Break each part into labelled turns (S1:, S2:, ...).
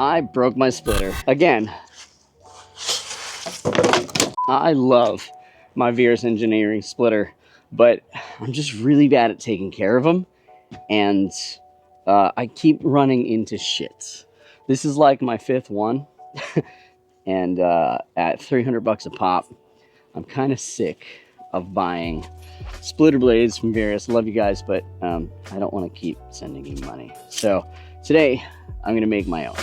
S1: I broke my splitter again. I love my Verus Engineering splitter, but I'm just really bad at taking care of them, and I keep running into shit. This is like my 5th one, and at 300 bucks a pop, I'm kind of sick of buying splitter blades from Verus. Love you guys, but I don't want to keep sending you money. So today, I'm gonna make my own.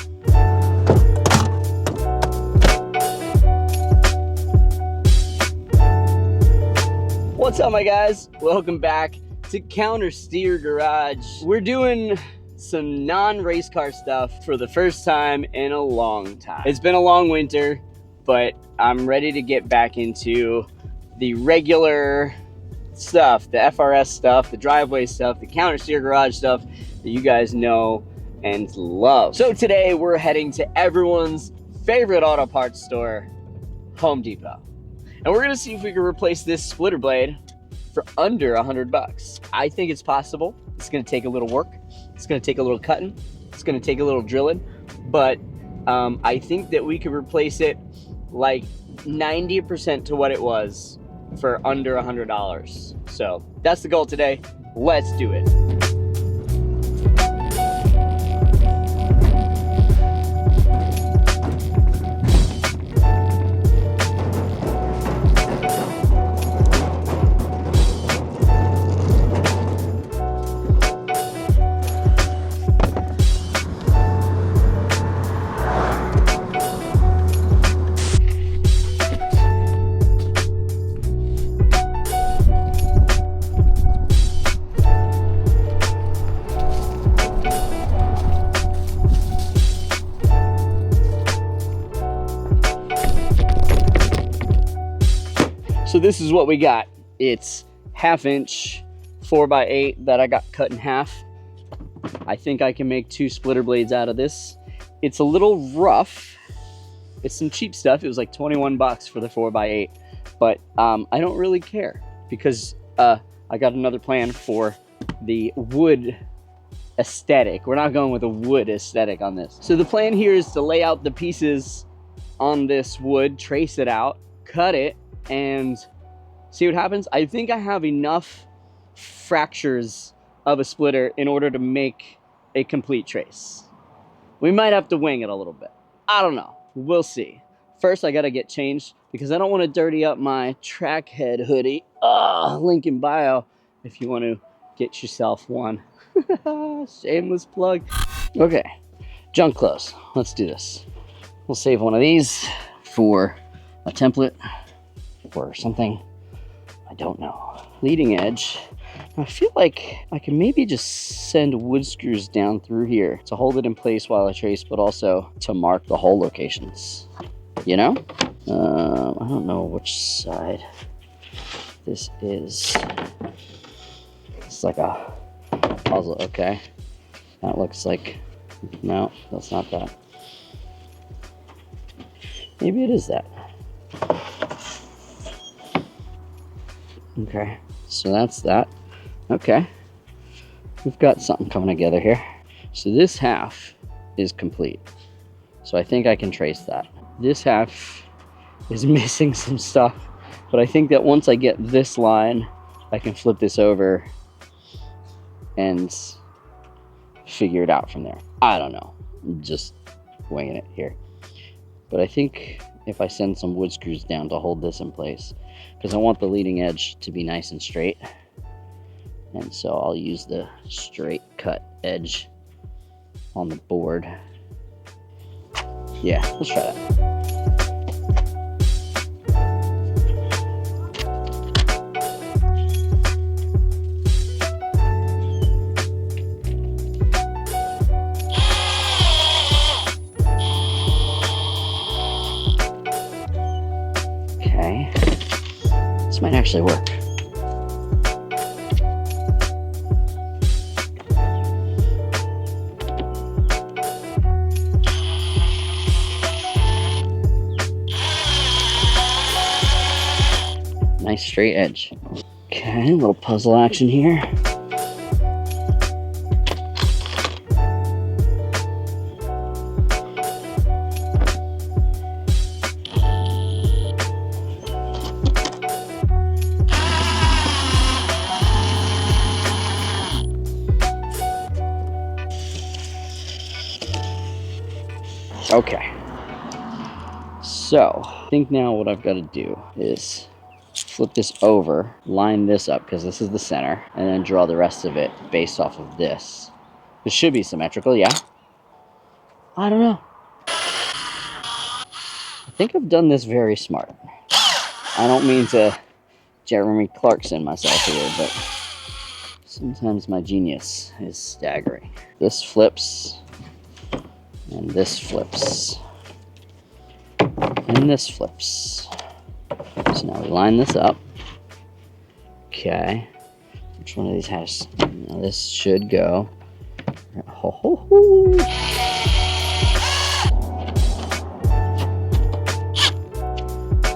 S1: What's up, my guys? Welcome back to Counter Steer Garage. We're doing some non-race car stuff for the first time in a long time. It's been a long winter, but I'm ready to get back into the regular stuff, the FRS stuff, the driveway stuff, the Counter Steer Garage stuff that you guys know and love. So today we're heading to everyone's favorite auto parts store, Home Depot. And we're gonna see if we can replace this splitter blade for under 100 bucks. I think it's possible. It's gonna take a little work. It's gonna take a little cutting. It's gonna take a little drilling. But I think that we could replace it like 90% to what it was for under $100. So that's the goal today. Let's do it. So this is what we got. It's 1/2 inch 4x8 that I got cut in half. I think I can make 2 splitter blades out of this. It's a little rough. It's some cheap stuff. It was like 21 bucks for the 4x8, but I don't really care because I got another plan for the wood aesthetic. We're not going with a wood aesthetic on this. So the plan here is to lay out the pieces on this wood, trace it out, cut it, and see what happens. I think I have enough fractures of a splitter in order to make a complete trace. We might have to wing it a little bit. I don't know. We'll see. First, I gotta get changed because I don't want to dirty up my Trackhead hoodie. Link in bio if you want to get yourself one. Shameless plug. Okay, junk clothes. Let's do this. We'll save one of these for a template or something. I don't know. Leading edge. I feel like I can maybe just send wood screws down through here to hold it in place while I trace, but also to mark the hole locations. You know? I don't know which side this is. It's like a puzzle. Okay. That looks like, no, that's not that. Maybe it is that. Okay, so that's that. Okay, we've got something coming together here. So this half is complete. So I think I can trace that. This half is missing some stuff, but I think that once I get this line, I can flip this over and figure it out from there. I don't know, I'm just winging it here. But I think if I send some wood screws down to hold this in place, because I want the leading edge to be nice and straight. And so I'll use the straight cut edge on the board. Yeah, let's try that. Okay, this might actually work. Nice straight edge. Okay, a little puzzle action here. Okay. So, I think now what I've got to do is flip this over, line this up because this is the center, and then draw the rest of it based off of this. This should be symmetrical, yeah? I don't know. I think I've done this very smart. I don't mean to Jeremy Clarkson myself here, but sometimes my genius is staggering. This flips, and this flips, and this flips. So now we line this up. Okay. Which one of these has... Now this should go. Ho, ho, ho.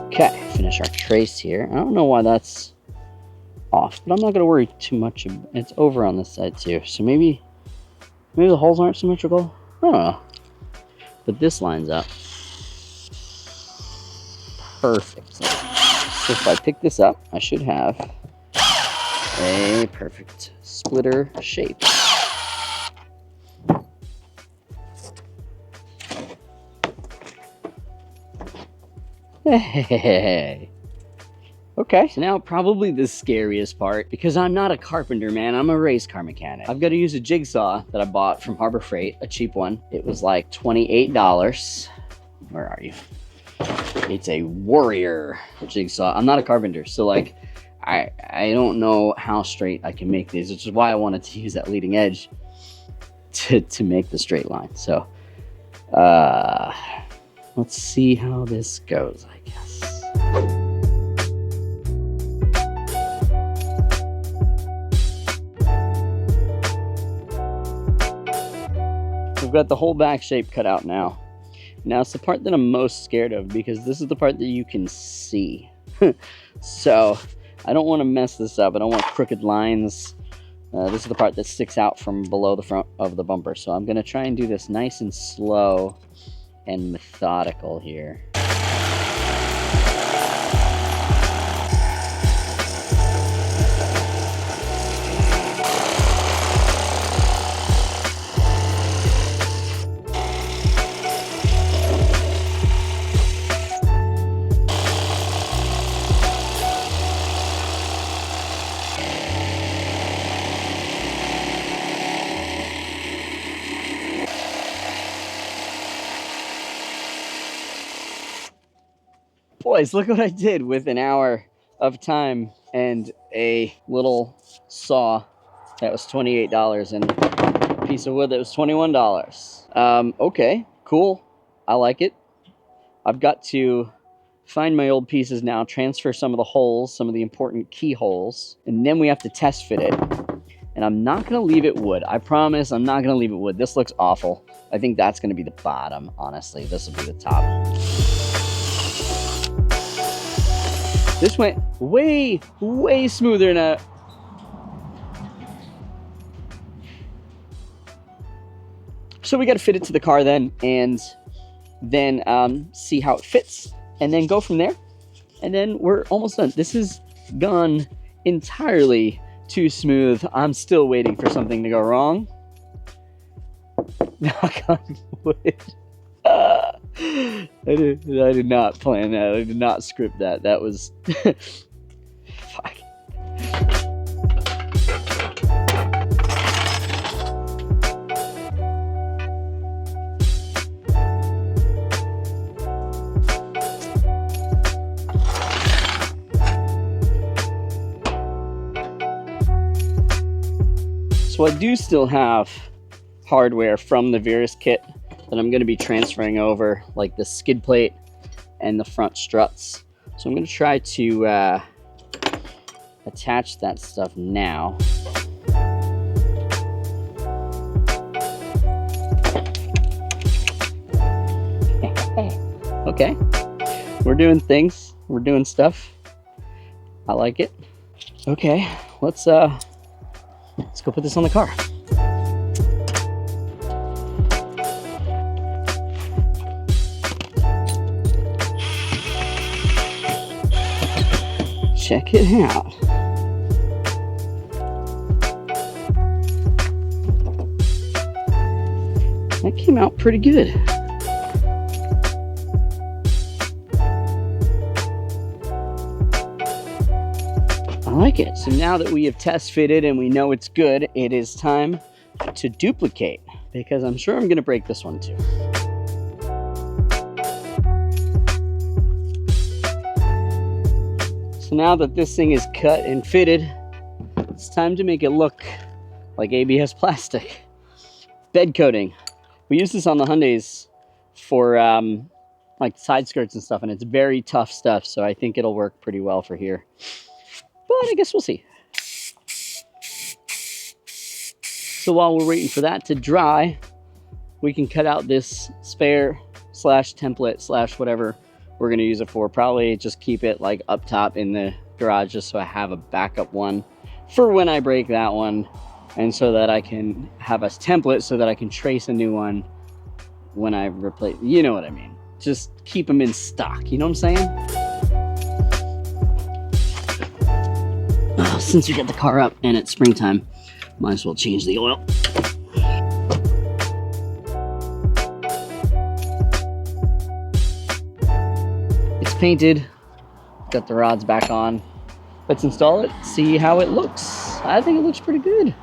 S1: Okay, finish our trace here. I don't know why that's off, but I'm not going to worry too much. It's over on this side too, so maybe the holes aren't symmetrical. I don't know. But this lines up perfect. So if I pick this up, I should have a perfect splitter shape. Hey. Okay, so now probably the scariest part, because I'm not a carpenter, man. I'm a race car mechanic. I've got to use a jigsaw that I bought from Harbor Freight, a cheap one. It was like $28. Where are you? It's a Warrior jigsaw. I'm not a carpenter, so like, I don't know how straight I can make these, which is why I wanted to use that leading edge to make the straight line. So, let's see how this goes, I guess. We've got the whole back shape cut out now. Now it's the part that I'm most scared of, because this is the part that you can see. So I don't want to mess this up. I don't want crooked lines. This is the part that sticks out from below the front of the bumper. So I'm going to try and do this nice and slow and methodical here. Boys, look what I did with an hour of time and a little saw that was $28 and a piece of wood that was $21. Okay, cool. I like it. I've got to find my old pieces now, transfer some of the holes, some of the important key holes, and then we have to test fit it. And I'm not going to leave it wood. I promise I'm not going to leave it wood. This looks awful. I think that's going to be the bottom, honestly. This will be the top. This went way, way smoother than So we got to fit it to the car then, and then see how it fits, and then go from there. And then we're almost done. This has gone entirely too smooth. I'm still waiting for something to go wrong. Knock on wood. I did not plan that. I did not script that. That was fuck. So I do still have hardware from the Verus kit that I'm going to be transferring over, like the skid plate and the front struts. So I'm going to try to attach that stuff now. Okay, we're doing things, we're doing stuff. I like it. Okay, let's go put this on the car. Check it out. That came out pretty good. like it. So now that we have test fitted and we know it's good, it is time to duplicate, because I'm sure I'm going to break this one too. So now that this thing is cut and fitted, it's time to make it look like ABS plastic. Bed coating. We use this on the Hyundais for like side skirts and stuff, and it's very tough stuff, so I think it'll work pretty well for here. But I guess we'll see. So while we're waiting for that to dry, we can cut out this spare slash template slash whatever we're gonna use it for. Probably just keep it like up top in the garage just so I have a backup one for when I break that one, and so that I can have a template so that I can trace a new one when I replace, you know what I mean. Just keep them in stock, you know what I'm saying? Since we got the car up and it's springtime, might as well change the oil. It's painted, got the rods back on. Let's install it, see how it looks. I think it looks pretty good.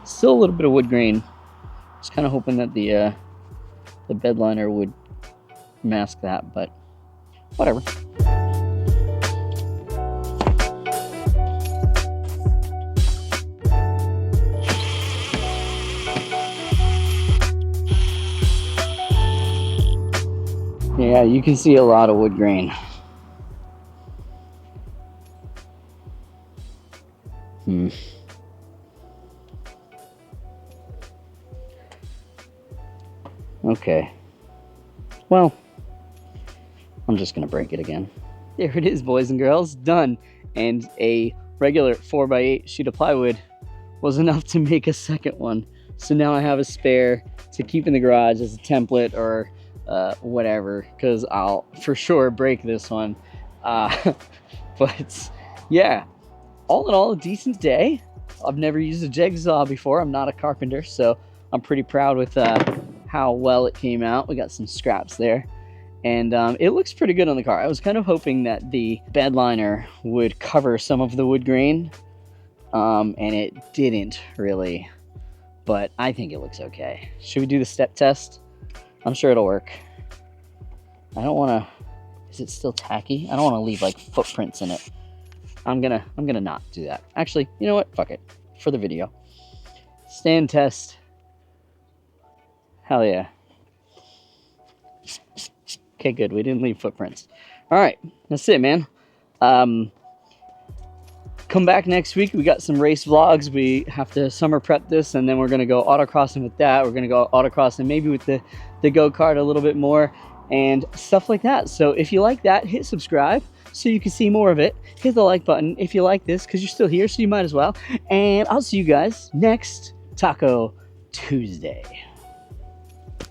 S1: Still a little bit of wood grain. Just kind of hoping that the bed liner would mask that, but whatever. Yeah, you can see a lot of wood grain. Okay. Well, I'm just gonna break it again. There it is, boys and girls, done. And a regular 4x8 sheet of plywood was enough to make a second one. So now I have a spare to keep in the garage as a template or whatever, because I'll for sure break this one. But yeah, all in all, a decent day. I've never used a jigsaw before. I'm not a carpenter, so I'm pretty proud with how well it came out. We got some scraps there, and it looks pretty good on the car. I was kind of hoping that the bed liner would cover some of the wood grain, and it didn't really, but I think it looks okay. Should we do the step test? I'm sure it'll work. I don't want to, is it still tacky? I don't want to leave like footprints in it. I'm gonna not do that. Actually, you know what? Fuck it. For the video. Stand test. Hell yeah. Okay, good. We didn't leave footprints. All right, that's it, man. Come back next week. We got some race vlogs. We have to summer prep this, and then we're gonna go autocrossing with that. We're gonna go autocrossing maybe with the go-kart a little bit more and stuff like that. So if you like that, hit subscribe so you can see more of it. Hit the like button if you like this, because you're still here, so you might as well. And I'll see you guys next Taco Tuesday.